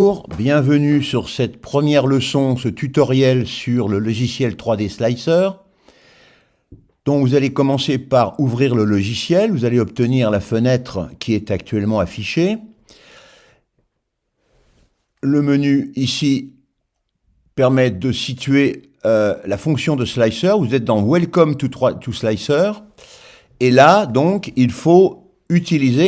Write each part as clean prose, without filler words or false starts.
Bonjour, bienvenue sur cette première leçon, ce tutoriel sur le logiciel 3D Slicer. Donc vous allez commencer par ouvrir le logiciel, vous allez obtenir la fenêtre qui est actuellement affichée. Le menu ici permet de situer la fonction de Slicer, vous êtes dans Welcome to Slicer. Et là, donc, il faut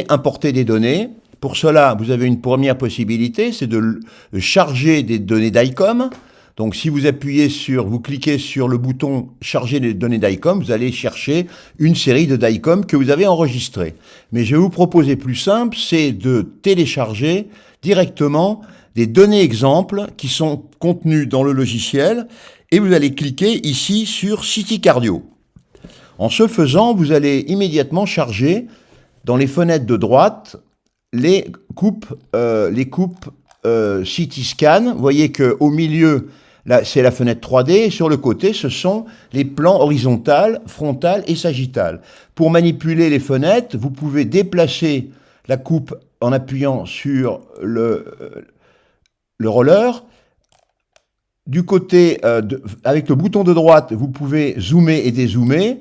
importer des données. Pour cela, vous avez une première possibilité, c'est de charger des données d'ICOM. Donc, si vous cliquez sur le bouton « Charger des données d'ICOM », vous allez chercher une série de DICOM que vous avez enregistrées. Mais je vais vous proposer plus simple, c'est de télécharger directement des données exemples qui sont contenues dans le logiciel et vous allez cliquer ici sur « City Cardio ». En ce faisant, vous allez immédiatement charger dans les fenêtres de droite les coupes City Scan. Vous voyez qu'au milieu, là, c'est la fenêtre 3D, et sur le côté, ce sont les plans horizontal, frontal et sagittal. Pour manipuler les fenêtres, vous pouvez déplacer la coupe en appuyant sur le roller. Du côté, avec le bouton de droite, vous pouvez zoomer et dézoomer.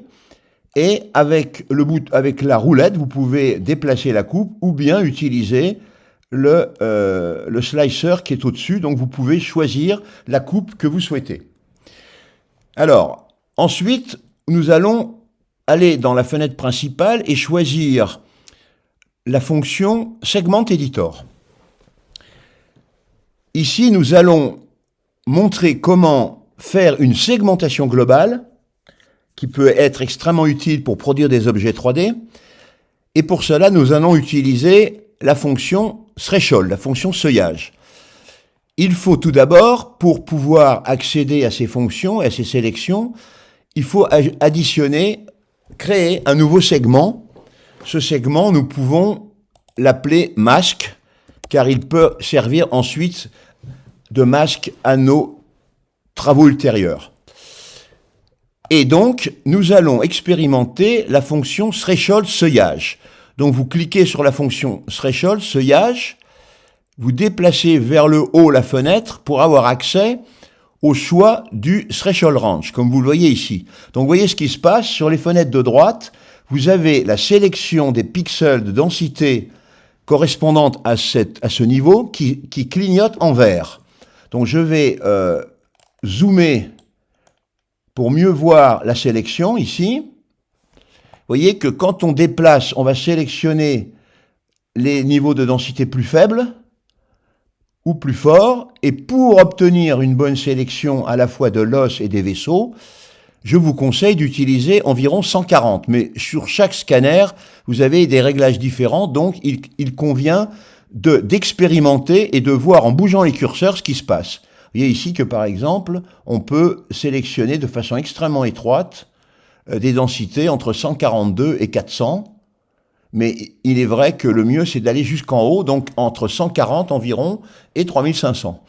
Et avec la roulette, vous pouvez déplacer la coupe ou bien utiliser le slicer qui est au-dessus. Donc, vous pouvez choisir la coupe que vous souhaitez. Alors, ensuite, nous allons aller dans la fenêtre principale et choisir la fonction Segment Editor. Ici, nous allons montrer comment faire une segmentation globale qui peut être extrêmement utile pour produire des objets 3D. Et pour cela, nous allons utiliser la fonction threshold, la fonction seuillage. Il faut tout d'abord, pour pouvoir accéder à ces fonctions et à ces sélections, il faut créer un nouveau segment. Ce segment, nous pouvons l'appeler masque, car il peut servir ensuite de masque à nos travaux ultérieurs. Et donc, nous allons expérimenter la fonction threshold seuillage. Donc, vous cliquez sur la fonction threshold seuillage, vous déplacez vers le haut la fenêtre pour avoir accès au choix du threshold range, comme vous le voyez ici. Donc, vous voyez ce qui se passe sur les fenêtres de droite. Vous avez la sélection des pixels de densité correspondante à ce niveau qui clignote en vert. Donc, je vais zoomer pour mieux voir la sélection ici. Vous voyez que quand on déplace, on va sélectionner les niveaux de densité plus faibles ou plus forts. Et pour obtenir une bonne sélection à la fois de l'os et des vaisseaux, je vous conseille d'utiliser environ 140. Mais sur chaque scanner, vous avez des réglages différents. Donc, il convient d'expérimenter et de voir en bougeant les curseurs ce qui se passe. Vous voyez ici que, par exemple, on peut sélectionner de façon extrêmement étroite des densités entre 142 et 400. Mais il est vrai que le mieux, c'est d'aller jusqu'en haut, donc entre 140 environ et 3500.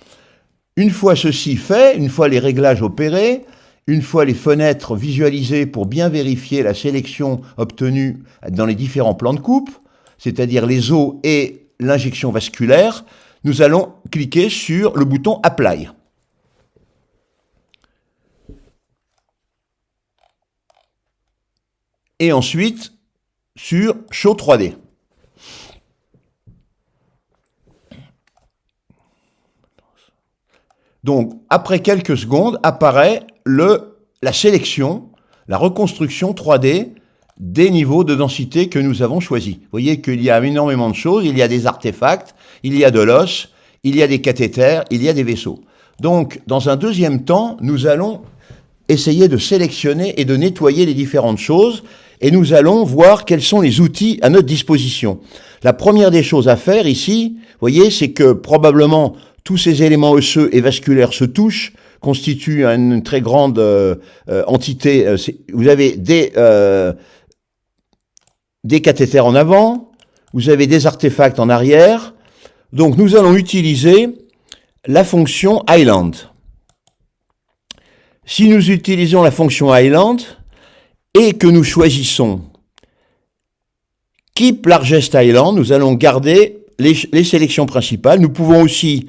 Une fois ceci fait, une fois les réglages opérés, une fois les fenêtres visualisées pour bien vérifier la sélection obtenue dans les différents plans de coupe, c'est-à-dire les os et l'injection vasculaire, nous allons cliquer sur le bouton « Apply ». Et ensuite, sur « Show 3D ». Donc, après quelques secondes, apparaît la sélection, la reconstruction 3D des niveaux de densité que nous avons choisis. Vous voyez qu'il y a énormément de choses, il y a des artefacts, il y a de l'os, il y a des cathéters, il y a des vaisseaux. Donc, dans un deuxième temps, nous allons essayer de sélectionner et de nettoyer les différentes choses et nous allons voir quels sont les outils à notre disposition. La première des choses à faire ici, vous voyez, c'est que probablement tous ces éléments osseux et vasculaires se touchent, constituent une très grande entité. Vous avez des cathéters en avant, vous avez des artefacts en arrière. Donc, nous allons utiliser la fonction Island. Si nous utilisons la fonction Island et que nous choisissons Keep Largest Island, nous allons garder les sélections principales. Nous pouvons aussi